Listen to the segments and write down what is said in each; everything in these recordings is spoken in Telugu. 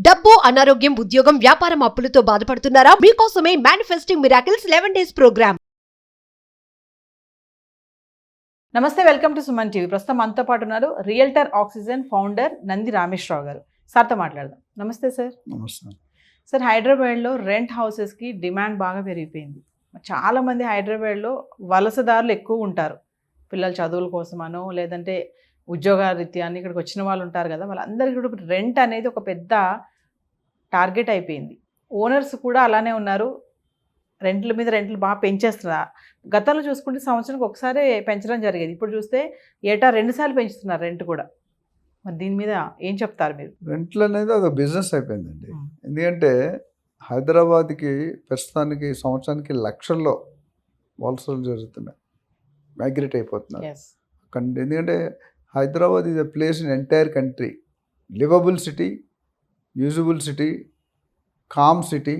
డబ్బు, అనారోగ్యం, ఉద్యోగం, వ్యాపారం అప్పులతో బాధపడుతున్నారా? మీకోసమే మేనిఫెస్టింగ్ మిరాకిల్స్ 11 days ప్రోగ్రామ్. నమస్తే, వెల్కమ్ టు సుమన్ టీవీ. ప్రస్తుతం మనతో పాటు ఉన్నారు realtor oxygen founder Nandi Rameshwar Rao గారు. సార్తో మాట్లాడదాం. నమస్తే సార్. నమస్తే సార్, హైదరాబాద్లో రెంట్ హౌసెస్కి డిమాండ్ బాగా పెరిగిపోయింది. చాలామంది హైదరాబాద్లో వలసదారులు ఎక్కువ ఉంటారు. పిల్లల చదువుల కోసమనో లేదంటే ఉద్యోగరీత్యా అని ఇక్కడికి వచ్చిన వాళ్ళు ఉంటారు కదా, వాళ్ళందరికీ కూడా రెంట్ అనేది ఒక పెద్ద టార్గెట్ అయిపోయింది. ఓనర్స్ కూడా అలానే ఉన్నారు. రెంట్ల మీద రెంట్లు బాగా పెంచేస్తున్నారు. గతంలో చూసుకుంటే సంవత్సరానికి ఒకసారి పెంచడం జరిగేది. ఇప్పుడు చూస్తే ఏటా 2 సార్లు పెంచుతున్నారు రెంట్ కూడా. మరి దీని మీద ఏం చెప్తారు మీరు? రెంట్లు అనేది ఒక బిజినెస్ అయిపోయిందండి. ఎందుకంటే హైదరాబాద్కి ప్రస్తుతానికి సంవత్సరానికి లక్షల్లో వలసలు జరుగుతున్నాయి, మైగ్రేట్ అయిపోతున్నారు. ఎందుకంటే Hyderabad is a place in entire country, livable city, usable city, calm city,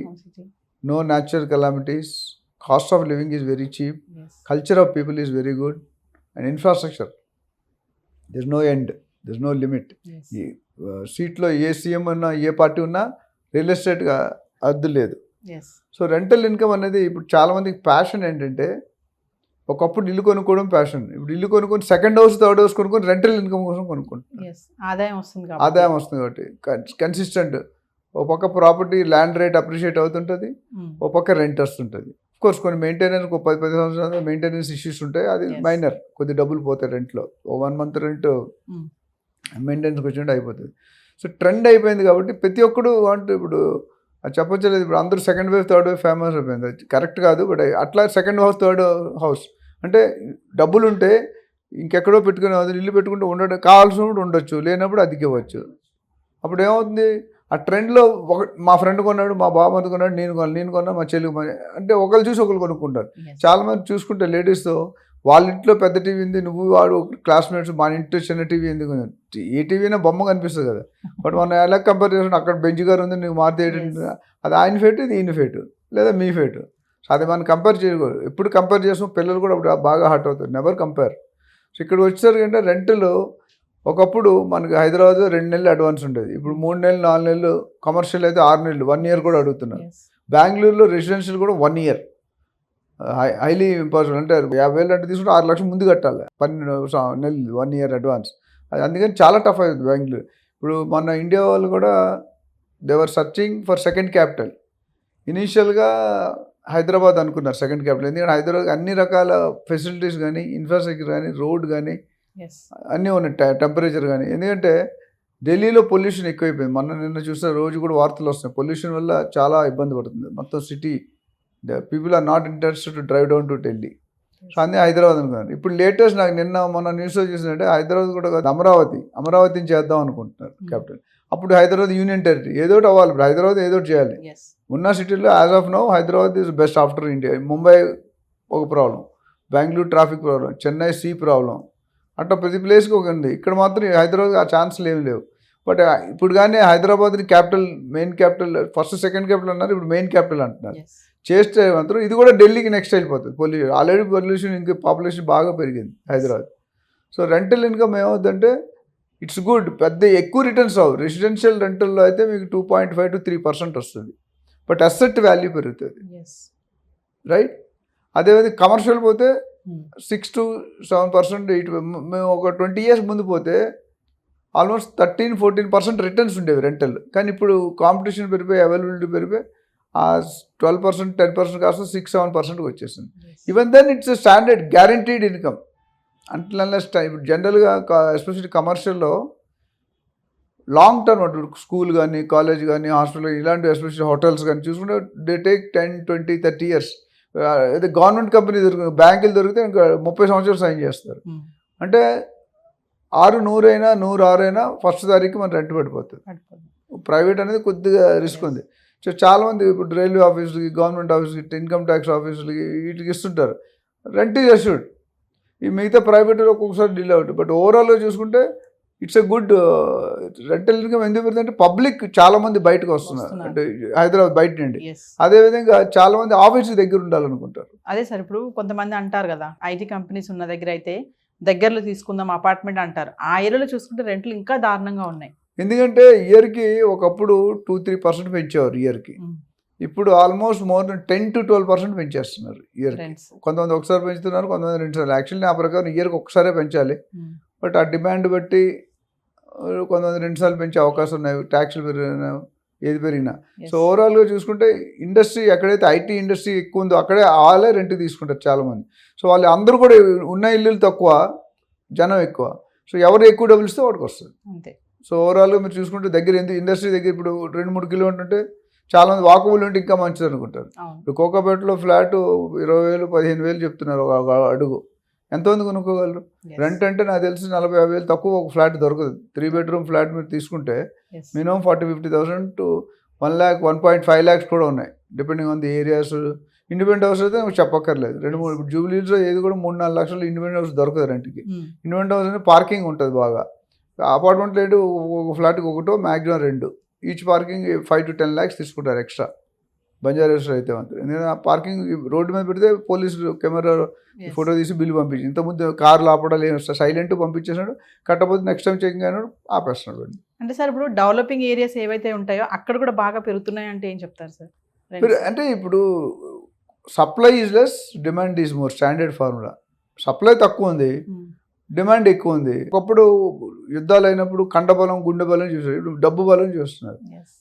no natural calamities, cost of living is very cheap, culture of people is very good, and infrastructure, there's no end, there's no limit. సీట్లో ఏ సీఎం ఉన్నా ఏ పార్టీ ఉన్నా రియల్ ఎస్టేట్గా అద్దు లేదు. సో రెంటల్ ఇన్కమ్ అనేది ఇప్పుడు చాలామందికి ప్యాషన్ ఏంటంటే, ఒకప్పుడు ఇల్లు కొనుక్కోవడం ప్యాషన్, ఇప్పుడు ఇల్లు కొనుక్కొని సెకండ్ హౌస్ థర్డ్ హౌస్ కొనుక్కొని రెంటల్ ఇన్కమ్ కోసం కొనుక్కుంటున్నారు. ఆదాయం వస్తుంది కాబట్టి కన్సిస్టెంట్. ఒక పక్క ప్రాపర్టీ ల్యాండ్ రేట్ అప్రిషియేట్ అవుతుంటుంది, ఒక పక్క రెంట్ వస్తుంటుంది. కోర్స్ కొన్ని మెయింటెనెన్స్ 10 సంవత్సరాలు మెయింటెనెన్స్ ఇష్యూస్ ఉంటాయి, అది మైనర్, కొద్ది డబ్బులు పోతాయి రెంట్లో. 1 month రెంట్ మెయింటెనెన్స్కి వచ్చినట్టు అయిపోతుంది. సో ట్రెండ్ అయిపోయింది కాబట్టి ప్రతి ఒక్కడు అంటే ఇప్పుడు అది చెప్పచ్చలేదు. ఇప్పుడు అందరూ second wave third wave famous అయిపోయింది, కరెక్ట్ కాదు. బట్ అట్లా సెకండ్ హౌస్ థర్డ్ హౌస్ అంటే డబ్బులు ఉంటే ఇంకెక్కడో పెట్టుకునే ఇల్లు పెట్టుకుంటే ఉండడం కావాల్సినప్పుడు ఉండొచ్చు, లేనప్పుడు అద్దెకి ఇవ్వచ్చు. అప్పుడు ఏమవుతుంది, ఆ ట్రెండ్లో మా ఫ్రెండ్ కొన్నాడు, మా బాబాయ్ కొన్నాడు, నేను కొన్నా, మా చెల్లి అంటే ఒకరు చూసి ఒకరు కొనుక్కుంటారు. చాలామంది చూసుకుంటే లేడీస్తో వాళ్ళ ఇంట్లో పెద్ద టీవీ ఉంది, నువ్వు వాడు క్లాస్మేట్స్ మా ఇంట్లో చిన్న టీవీ ఎందుకు, ఏ టీవీ అయినా బొమ్మ కనిపిస్తుంది కదా. బట్ మనం ఎలా కంపేర్ చేసుకుంటే అక్కడ బెంచ్ గారు ఉంది, నువ్వు మారితే అది ఆయన ఫేటు, ఇది ఈయన ఫేటు, లేదా మీ ఫేటు. సో అది మనం కంపేర్ చేయకూడదు. ఎప్పుడు కంపేర్ చేస్తాం, పిల్లలు కూడా అప్పుడు బాగా హర్ట్ అవుతారు. Never compare. సో ఇక్కడ వచ్చేసరికి అంటే రెంట్లు ఒకప్పుడు మనకి హైదరాబాద్ 2 నెలలు అడ్వాన్స్ ఉండేది, ఇప్పుడు 3 నెలలు 4 నెలలు, కమర్షియల్ అయితే 6 నెలలు 1 year కూడా అడుగుతున్నారు. బెంగళూరులో రెసిడెన్షియల్ కూడా 1 year, హైలీ ఇంపాసిబుల్. అంటే 50,000 అంటే తీసుకుంటే 6 లక్షలు ముందు కట్టాలి, 12 నెలలు 1 year అడ్వాన్స్. అది అందుకని చాలా టఫ్ అవుతుంది బెంగళూరు. ఇప్పుడు మన ఇండియా వాళ్ళు కూడా దేవర్ సర్చింగ్ ఫర్ సెకండ్ క్యాపిటల్. ఇనీషియల్గా హైదరాబాద్ అనుకున్నారు సెకండ్ క్యాపిటల్, ఎందుకంటే హైదరాబాద్ అన్ని రకాల ఫెసిలిటీస్ కానీ, ఇన్ఫ్రాస్ట్రక్చర్ కానీ, రోడ్ కానీ అన్నీ ఉన్నాయి, టెంపరేచర్ కానీ. ఎందుకంటే ఢిల్లీలో పొల్యూషన్ ఎక్కువైపోయింది. నిన్న చూసిన రోజు కూడా వార్తలు వస్తున్నాయి, పొల్యూషన్ వల్ల చాలా ఇబ్బంది పడుతుంది మొత్తం city. People are not interested to drive down to Delhi. So అన్నీ హైదరాబాద్ అనుకున్నారు. ఇప్పుడు లేటెస్ట్ నాకు మొన్న న్యూస్లో చూసినట్టే హైదరాబాద్ కూడా అమరావతిని చేద్దాం అనుకుంటున్నారు క్యాపిటల్. అప్పుడు హైదరాబాద్ యూనియన్ టెరిటరీ, ఏదోటి అవ్వాలి. ఇప్పుడు హైదరాబాద్ ఏదోటి చేయాలి. ఉన్న సిటీలో as of now Hyderabad is best after India. Mumbai ఒక problem, Bengaluru traffic problem, Chennai sea problem, అట్లా ప్రతి ప్లేస్కి ఒక ఉంది. ఇక్కడ మాత్రం హైదరాబాద్ ఆ ఛాన్స్లు ఏమి లేవు. బట్ ఇప్పుడు కానీ హైదరాబాద్ని capital, main capital, first second capital అన్నారు, ఇప్పుడు మెయిన్ క్యాపిటల్ అంటున్నారు. చేస్తే మాత్రం ఇది కూడా ఢిల్లీకి నెక్స్ట్ వెళ్ళిపోతుంది. పొల్యూషన్ ఆల్రెడీ పొల్యూషన్ ఇంకా పాపులేషన్ బాగా పెరిగింది హైదరాబాద్. సో రెంటల్ ఇన్కమ్ ఏమవుతుందంటే ఇట్స్ గుడ్, పెద్ద ఎక్కువ రిటర్న్స్ రావు. రెసిడెన్షియల్ రెంటల్లో అయితే మీకు 2.5 to 3% వస్తుంది, బట్ అసెట్ వాల్యూ పెరుగుతుంది, రైట్. అదేవిధంగా కమర్షియల్ పోతే 6 to 7%. మేము ఒక 20 years ముందు పోతే ఆల్మోస్ట్ 13-14% రిటర్న్స్ ఉండేవి రెంటల్. కానీ ఇప్పుడు కాంపిటీషన్ పెరిగిపోయి, అవైలబిలిటీ పెరిగిపోయి ఆ 12%, 10% కాస్త 6-7%కి వచ్చేసింది. Even then it's standard guaranteed income. Unless ఇప్పుడు జనరల్గా ఎస్పెషల్లీ కమర్షియల్లో లాంగ్ టర్మ్ అటు స్కూల్ కానీ, కాలేజ్ కానీ, హాస్పిటల్ ఇలాంటి ఎస్పెషల్లీ హోటల్స్ కానీ చూసుకుంటే దే టేక్ 10, 20, 30 years. అయితే గవర్నమెంట్ కంపెనీ దొరుకుతుంది, బ్యాంకులు దొరికితే ఇంకా 30 సంవత్సరాలు సైన్ చేస్తారు. అంటే 600 అయినా 106 అయినా ఫస్ట్ తారీఖు మన రెంట్ పడిపోతుంది. ప్రైవేట్ అనేది కొద్దిగా రిస్క్ ఉంది. సో చాలామంది ఇప్పుడు రైల్వే ఆఫీసులకి, గవర్నమెంట్ ఆఫీసులకి, ఇన్కమ్ ట్యాక్స్ ఆఫీసులకి వీటికి ఇస్తుంటారు రెంట్ ఈజ్ అష్యూర్డ్. ఈ మిగతా ప్రైవేట్లో ఒక్కొక్కసారి డిలే అవుతుంది. బట్ ఓవరాల్గా చూసుకుంటే it's a good rental income. ఎందుకు పెడుతుందంటే పబ్లిక్ చాలామంది బయటకు వస్తున్నారు, అంటే హైదరాబాద్ బయట నుండి. అదేవిధంగా చాలామంది ఆఫీస్ దగ్గర ఉండాలనుకుంటారు. అదే సార్, ఇప్పుడు కొంతమంది అంటారు కదా, ఐటీ కంపెనీస్ ఉన్న దగ్గర అయితే దగ్గరలో తీసుకుందాం అపార్ట్మెంట్ అంటారు. ఆ ఏరియాలో చూసుకుంటే రెంట్లు ఇంకా దారుణంగా ఉన్నాయి. ఎందుకంటే ఇయర్కి ఒకప్పుడు 2-3% పెంచేవారు ఇయర్కి. ఇప్పుడు ఆల్మోస్ట్ మోర్ దెన్ 10-12% పెంచేస్తున్నారు ఇయర్కి. Rents. కొంతమంది ఒకసారి పెంచుతున్నారు, కొంతమంది 2 సార్లు. యాక్చువల్లీ నా ప్రకారం ఇయర్కి ఒకసారే పెంచాలి. బట్ ఆ డిమాండ్ బట్టి కొంతమంది 2 సార్లు పెంచే అవకాశం ఉన్నాయి, ట్యాక్స్లు పెరిగినా ఏది పెరిగినా. Yes. సో ఓవరాల్గా చూసుకుంటే ఇండస్ట్రీ ఎక్కడైతే ఐటీ ఇండస్ట్రీ ఎక్కువ ఉందో అక్కడే వాళ్ళే రెంట్ తీసుకుంటారు చాలామంది. సో వాళ్ళు అందరూ కూడా ఉన్న ఇల్లులు తక్కువ, జనం ఎక్కువ. సో ఎవరు ఎక్కువ డబ్బులు ఇస్తే వాడికి వస్తుంది. అంతే. సో ఓవరాల్గా మీరు చూసుకుంటే దగ్గర ఇండస్ట్రీ దగ్గర ఇప్పుడు 2-3 కిలోమీటర్లు ఉంటే చాలామంది వాకబుల్ ఉంటే ఇంకా మంచిది అనుకుంటారు. అవును. ఇప్పుడు కోకాపేటలో ఫ్లాట్ 20,000-15,000 చెప్తున్నారు ఒక అడుగు. ఎంతమంది కొనుక్కోగలరు? Yes. రెంట్ అంటే నాకు తెలిసి 40,000-50,000 తక్కువ ఒక ఫ్లాట్ దొరకదు. 3 బెడ్రూమ్ ఫ్లాట్ మీరు తీసుకుంటే Yes. Minimum 40,000-50,000 to 1 lakh 1.5 lakhs కూడా ఉన్నాయి, depending on the areas. Independent house అయితే చెప్పక్కర్లేదు. 2-3 ఇప్పుడు జూబ్లీస్లో ఏది కూడా 3-4 లక్షలు ఇండిపెండెంట్ హౌస్ దొరకదు రెంట్కి. ఇండిపెండెంట్ హౌస్ అంటే పార్కింగ్ ఉంటుంది బాగా. అపార్ట్మెంట్ రేటు ఒక ఫ్లాట్కి ఒకటో మ్యాక్సిమం 2, ఈచ్ పార్కింగ్ 5-10 lakhs తీసుకుంటారు ఎక్స్ట్రా. బంజారాస్లో అయితే మాత్రం ఎందుకంటే ఆ పార్కింగ్ రోడ్డు మీద పెడితే పోలీసులు కెమెరా Yes. ఫోటో తీసి బిల్లు పంపించి, ఇంతకుముందు కార్లు ఆపడాలి సైలెంట్ పంపించేసినాడు, కట్టకపోతే నెక్స్ట్ టైం చెకింగ్ అయినాడు ఆపేస్తున్నాడు. అంటే సార్ ఇప్పుడు డెవలపింగ్ ఏరియాస్ ఏవైతే ఉంటాయో అక్కడ కూడా బాగా పెరుగుతున్నాయి అంటే ఏం చెప్తారు సార్? అంటే ఇప్పుడు supply is less, demand is more, standard formula. Supply తక్కువ ఉంది, డిమాండ్ ఎక్కువ ఉంది. ఒకప్పుడు యుద్ధాలు అయినప్పుడు కండబలం గుండె బలం చూసారు, ఇప్పుడు డబ్బు బలం చూస్తున్నారు.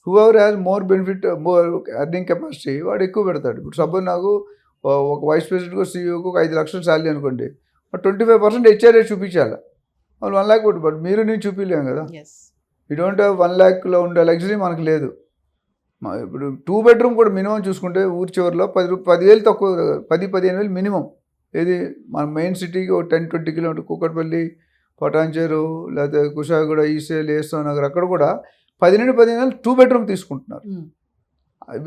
Whoever has more benefit, more earning capacity వాడు ఎక్కువ పెడతాడు. ఇప్పుడు సపోజ్ నాకు ఒక వైస్ ప్రెసిడెంట్కు సీఈఓకు 5 లక్షలు శాలరీ అనుకోండి, 25% హెచ్ఆర్ఏ చూపించాలి. వాళ్ళు 1 lakh కొట్టు, బట్ మీరు నేను చూపించలేము కదా. యూ డోంట్ హ్యావ్ 1 lakhలో ఉండే లగ్జరీ మనకు లేదు. ఇప్పుడు 2 bedroom కూడా మినిమం చూసుకుంటే ఊరి చివరిలో 10,000 తక్కువ, 10-15,000 మినిమం. ఏది మన మెయిన్ సిటీకి ఒక 10-20 కిలోమీటర్ కూకట్పల్లి, పటాన్చేరు, లేకపోతే కుషాగూడ, ఈసేల్, ఏస్తో నగర్ అక్కడ కూడా 10-15,000 2 bedroom తీసుకుంటున్నారు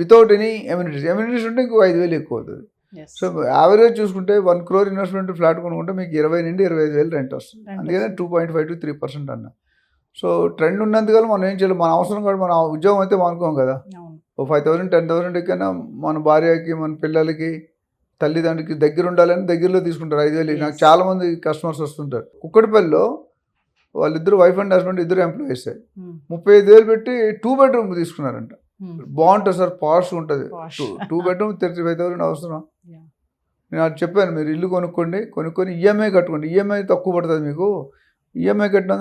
వితౌట్ ఎనీ ఎమ్యూనిటీస్ ఉంటే ఇంకో 5,000 ఎక్కువ అవుతుంది. సో యావరేజ్ చూసుకుంటే 1 crore ఇన్వెస్ట్మెంట్ ఫ్లాట్ కొనుక్కుంటే మీకు 20,000-25,000 రెంట్ వస్తుంది. అందుకనే 2.5-3% అన్న. సో ట్రెండ్ ఉన్నందుకల్లా మనం ఏం చేయాలి, మన అవసరం కాదు, మన ఉద్యోగం అయితే అనుకోం కదా. ఓ 5,000-10,000 కన్నా మన భార్యకి, మన పిల్లలకి, తల్లిదండ్రులకి దగ్గర ఉండాలని దగ్గరలో తీసుకుంటారు 5,000. నాకు చాలామంది కస్టమర్స్ వస్తుంటారు. కుక్కటిపల్లిలో వాళ్ళిద్దరు వైఫ్ అండ్ హస్బెండ్ ఇద్దరు ఎంప్లాయీస్ 35,000 పెట్టి 2 bedroom తీసుకున్నారంట. బాగుంటుంది సార్, పాష్ ఉంటుంది. 2 bedroom 35,000 అవసరం. నేను అది చెప్పాను, మీరు ఇల్లు కొనుక్కొని ఈఎంఐ కట్టుకోండి. ఈఎంఐ తక్కువ పడుతుంది మీకు. ఈఎంఐ కట్టిన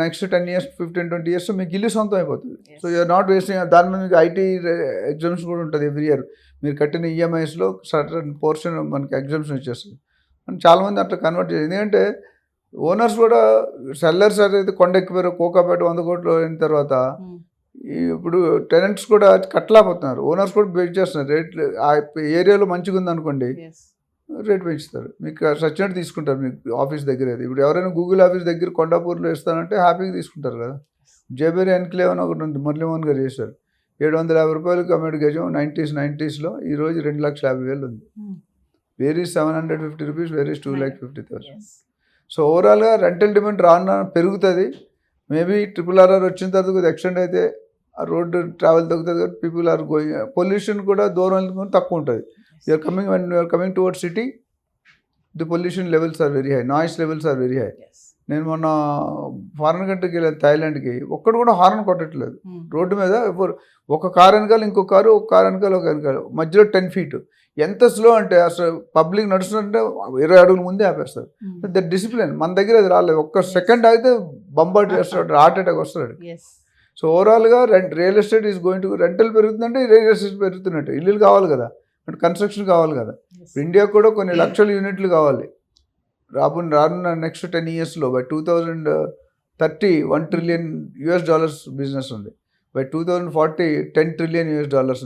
నెక్స్ట్ 10 years 15-20 years మీకు ఇల్లు సొంతం అయిపోతుంది. So you're not wasting. దాని మీద మీకు ఐటీ ఎగ్జామ్స్ కూడా ఉంటుంది ఎవ్రీ ఇయర్. మీరు కట్టిన ఈఎంఐస్లో సర్టన్ పోర్షన్ మనకి ఎగ్జామ్షన్ వచ్చేస్తుంది. అని చాలామంది అట్లా కన్వర్ట్ చేయాలి. ఎందుకంటే ఓనర్స్ కూడా సెల్లర్స్ అయితే కొండ ఎక్కిపోయారు, కోకాపేట 100 కోట్లు అయిన తర్వాత ఇప్పుడు టెనెంట్స్ కూడా కట్టలేకపోతున్నారు, ఓనర్స్ కూడా బేక్ చేస్తున్నారు. రేట్లు ఆ ఏరియాలో మంచిగా ఉందనుకోండి రేట్ పెంచుతారు, మీకు సచ్చినట్టు తీసుకుంటారు. మీకు ఆఫీస్ దగ్గర అయితే ఇప్పుడు ఎవరైనా గూగుల్ ఆఫీస్ దగ్గర కొండాపూర్లో ఇస్తానంటే హ్యాపీగా తీసుకుంటారు కదా. జేబేరి ఎన్క్లేవ్ అని ఒకటి ఉంది, మురళీమోహన్ గారు చేశారు. 750 రూపాయలు అమ్మేడు గజం 90s లో. ఈరోజు 2,50,000 ఉంది. Varies 750 rupees, varies 2,50,000. సో ఓవరాల్గా రెంటల్ డిమాండ్ రాను పెరుగుతుంది. మేబీ RRR వచ్చిన తర్వాత కొద్దిగా ఎక్స్టెండ్ అయితే ఆ రోడ్డు ట్రావెల్ తగ్గుతుంది కదా, పీపుల్ ఆర్ గోయింగ్. పొల్యూషన్ కూడా దూరం వెళ్ళకుండా తక్కువ ఉంటుంది. You're coming towards city, the pollution levels are very high, noise levels are very high. నేను మొన్న ఫారెన్ కంట్రీకి వెళ్ళాను, థాయిలాండ్కి. ఒక్కడు కూడా హార్న్ కొట్టట్లేదు రోడ్డు మీద. ఒక కారు వెనకాల ఇంకో కారు, ఒక కారు వెనకాల ఒక వెనకాల, మధ్యలో 10 feet. ఎంత స్లో అంటే అసలు పబ్లిక్ నడుస్తుంటే 20 అడుగుల ముందే ఆపేస్తారు. ద డిసిప్లిన్ మన దగ్గర అది రాలేదు. ఒక్క సెకండ్ ఆగితే బంబాట్ చేస్తాడు, హార్ట్ అటాక్ వస్తాడు. సో ఓవరాల్గా real estate is going to, rental పెరుగుతుందంటే రియల్ ఎస్టేట్ పెరుగుతున్నట్టు. ఇల్లులు కావాలి కదా, అంటే కన్స్ట్రక్షన్ కావాలి కదా. ఇండియా కూడా కొన్ని లక్షల యూనిట్లు కావాలి రానున్న నెక్స్ట్ 10 yearsలో. బై 2030 $1 trillion బిజినెస్ ఉంది. బై 2040 $10 trillion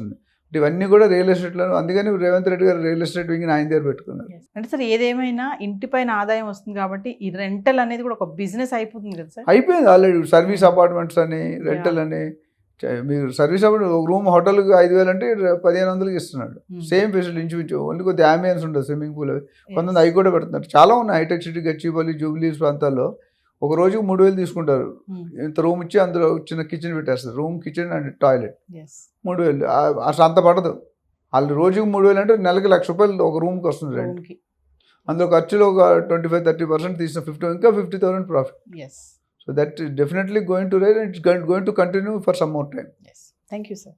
ఉంది. ఇవన్నీ కూడా రియల్ ఎస్టేట్లో. అందుకని రేవంత్ రెడ్డి గారు రియల్ ఎస్టేట్ వింగ్ ఆయన దగ్గర పెట్టుకున్నారు. అంటే సార్ ఏదేమైనా ఇంటిపైన ఆదాయం వస్తుంది కాబట్టి ఈ రెంటల్ అనేది కూడా ఒక బిజినెస్ అయిపోతుంది కదా సార్. అయిపోయింది ఆల్రెడీ. సర్వీస్ అపార్ట్మెంట్స్ అని, రెంటల్ అని. మీరు సర్వీస్ అపార్ట్మెంట్ ఒక రూమ్ హోటల్కి 5,000 అంటే 1,500కి ఇస్తున్నాడు. సేమ్ ఫెసిలిటీ ఇంచుమించు. ఓన్లీ కొద్ది అంబియన్స్ ఉంటుంది, స్విమ్మింగ్ పూల్ అవి కొంతమంది అవి కూడా పెడుతున్నారు. చాలా ఉన్నాయి హైటెక్ సిటీ, గచ్చిబౌలి, జూబ్లీస్ ప్రాంతాల్లో. ఒక రోజుకి 3,000 తీసుకుంటారు. ఇంత రూమ్ ఇచ్చి అందులో చిన్న కిచెన్ పెట్టేస్తారు. Room, kitchen and toilet 3,000. అసలు అంత పడదు. వాళ్ళు రోజుకి 3,000 అంటే నెలకి ₹1,00,000 ఒక రూమ్కి వస్తుంది రెంట్. అందులో ఖర్చులో ఒక 25-30% తీసిన 50,000 ఇంకా 50,000 profit. So So that is definitely going to rise, and it's going to continue for some more time. Yes. Thank you, sir.